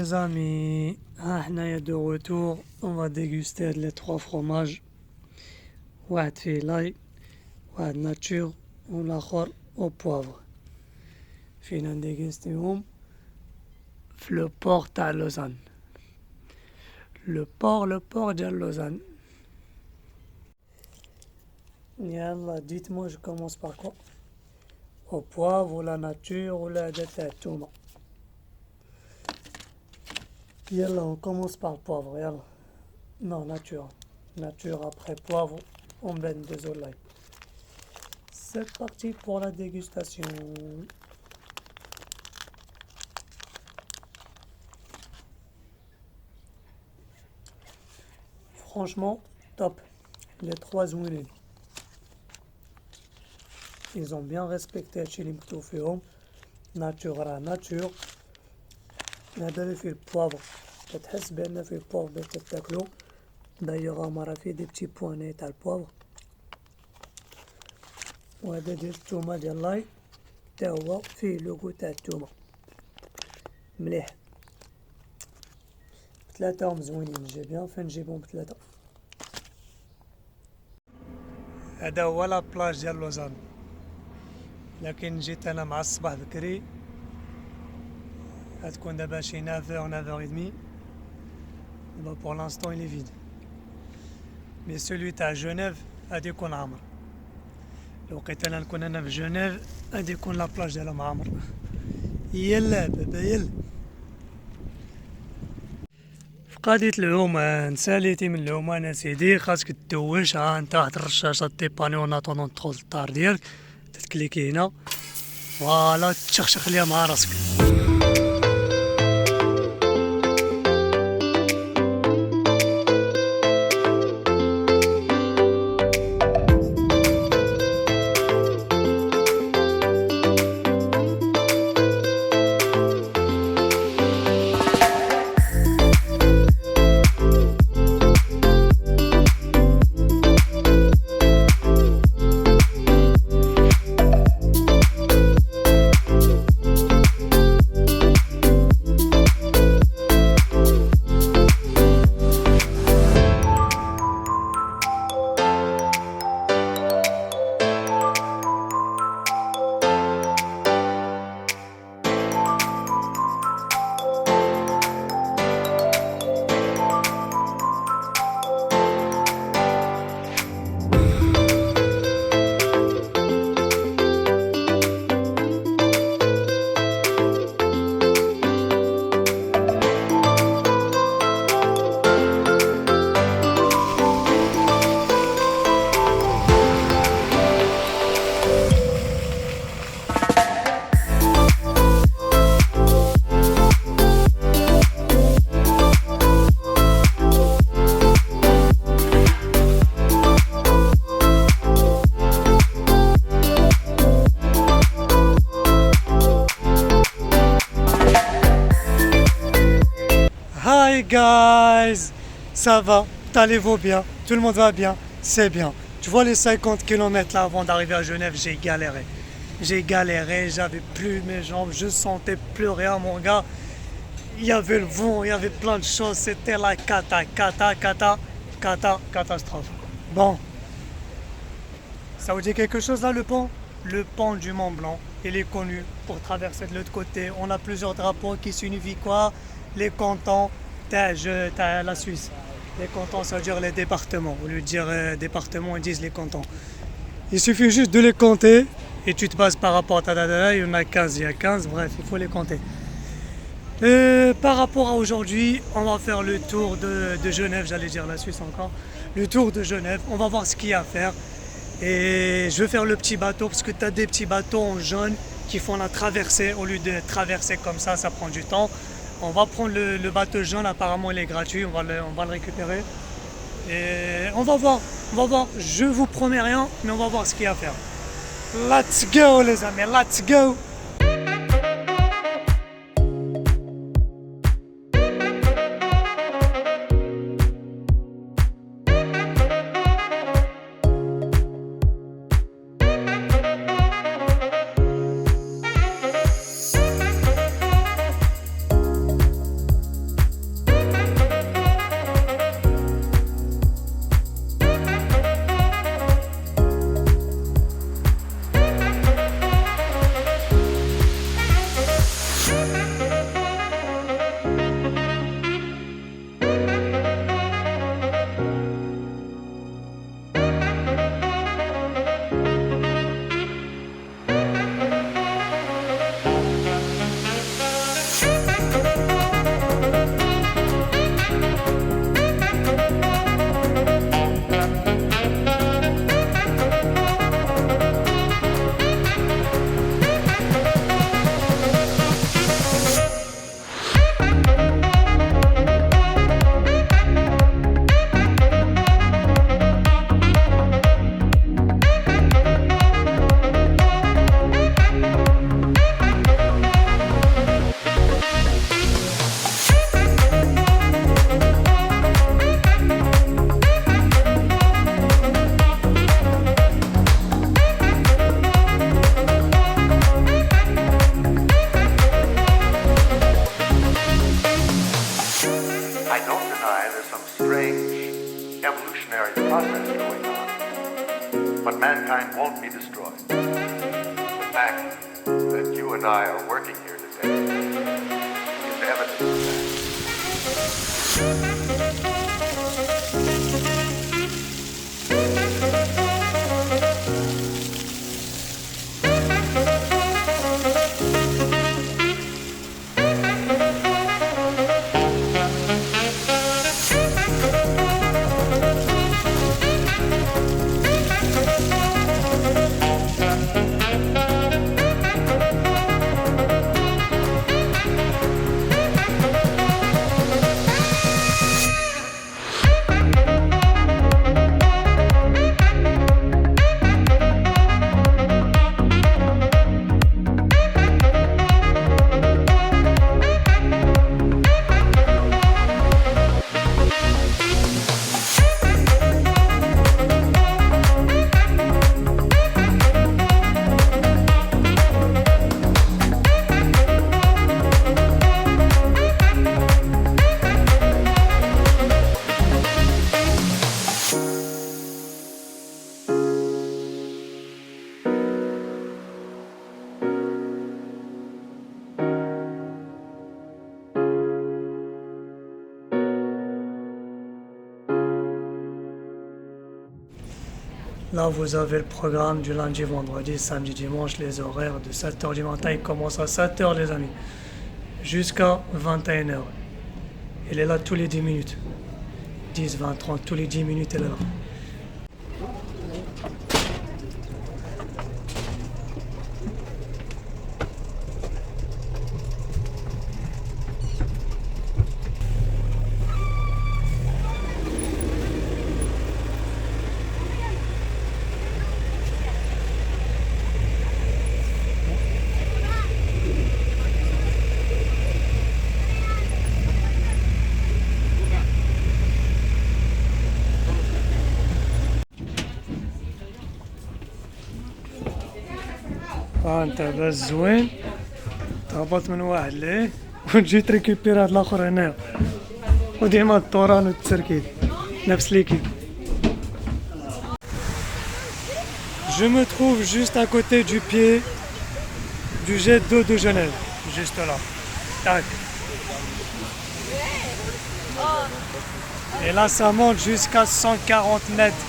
les amis, on est de retour, on va déguster les trois fromages. واحد فيه لاي واحد ناتشور والاخر au poivre. فينا نديغستيهم في لو بور تاع لوزان. لو بور ديال لوزان. يلا dites-moi je commence par quoi? Au poivre ou la nature ou la tاع التومه. Yalla, on commence par le poivre, yalla. Non, nature. Nature après poivre, on blende des olailles. C'est parti pour la dégustation. Franchement, top. Les trois ouinés. Ils ont bien respecté chez les Mktouféum. Nature à nature. هذا اللي فيه البوافر كتحس بان فيه البوافر باش تاكلو. دايوغ هما راه فيه دي بتي بواني تاع البوافر. وهذا ديال التومه ديال لاي تا هو فيه لوغو تاع التومه مليح. ثلاثه هم زوينين. نجي بيان فين نجيبهم بثلاثه. هذا هو لا بلاج ديال لوزان. لكن جيت انا مع الصباح بكري غتكون دابا شي 9h 9h30. دابا pour l'instant il est vide. Mais celui تاع جنيف غادي يكون عامر. لو لقيت انا نكون انا في جنيف غادي يكون لا بلاج ديالهم عامر. يلا بابا يلا. في قضية العومان ساليتي من العومان اسيدي خاصك تدوش. ها انت واحد الرشاشة تيباني اون اتوندون تدخل للدار ديالك تتكليكي هنا فوالا تشخشخ ليها مع راسك. Hi guys, ça va, allez-vous bien, tout le monde va bien, c'est bien. Tu vois les 50 km là avant d'arriver à Genève, j'ai galéré. J'avais plus mes jambes, je sentais plus rien mon gars. Il y avait le vent, il y avait plein de choses, c'était la catastrophe. Bon, ça vous dit quelque chose là le pont? Le pont du Mont Blanc, il est connu pour traverser de l'autre côté. On a plusieurs drapeaux qui signifient quoi? Les cantons, t'as la Suisse. Les cantons, ça veut dire les départements. Au lieu de dire département, ils disent les cantons. Il suffit juste de les compter et tu te bases par rapport à il y en a 15, il y a 15, bref, il faut les compter. Par rapport à aujourd'hui, on va faire le tour de Genève, j'allais dire la Suisse encore. Le tour de Genève, on va voir ce qu'il y a à faire. Et je vais faire le petit bateau parce que tu as des petits bateaux en jaune qui font la traversée. Au lieu de traverser comme ça prend du temps. On va prendre le bateau jaune, apparemment il est gratuit, on va le récupérer. Et on va voir, je vous promets rien, mais on va voir ce qu'il y a à faire. Let's go les amis, let's go! I don't deny there's some strange evolutionary process going on, but mankind won't be destroyed. The fact that you and I are working here today is evidence of that. Là, vous avez le programme du lundi, vendredi, samedi, dimanche. Les horaires de 7h du matin, il commence à 7h, les amis, jusqu'à 21h. Il est là tous les 10 minutes. 10, 20, 30, tous les 10 minutes, il est là. انت بس زوين تهبط من واحد ليه وتجي تريكيبير هاد الاخر هنا وديما الطوران والتسركيد نفس ليكيب. Je me trouve juste à côté du pied du jet d'eau de Genève, juste là. Tac. Et là ça monte jusqu'à 140 mètres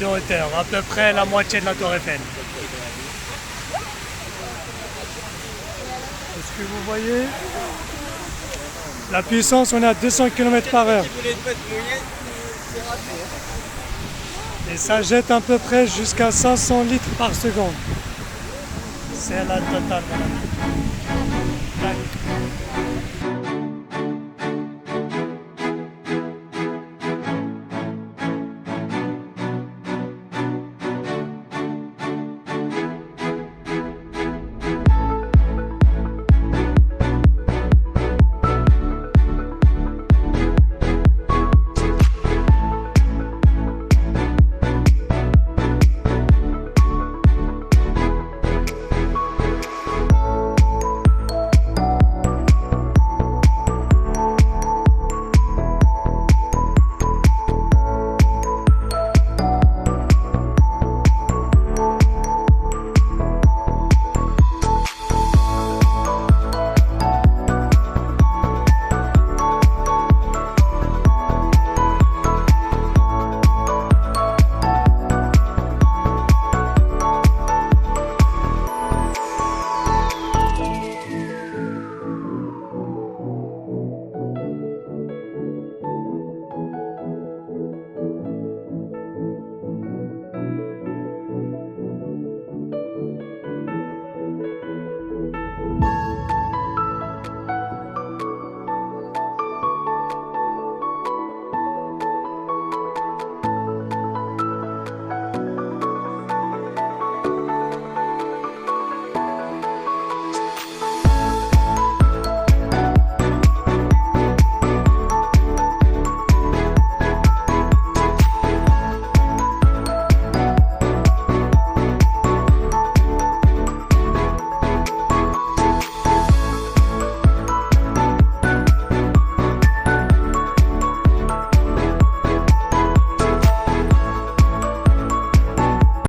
de hauteur, à peu près la moitié de la tour Eiffel. Est-ce que vous voyez la puissance? On est à 200 km par heure. Et ça jette à peu près jusqu'à 500 litres par seconde. C'est la totale. Tac.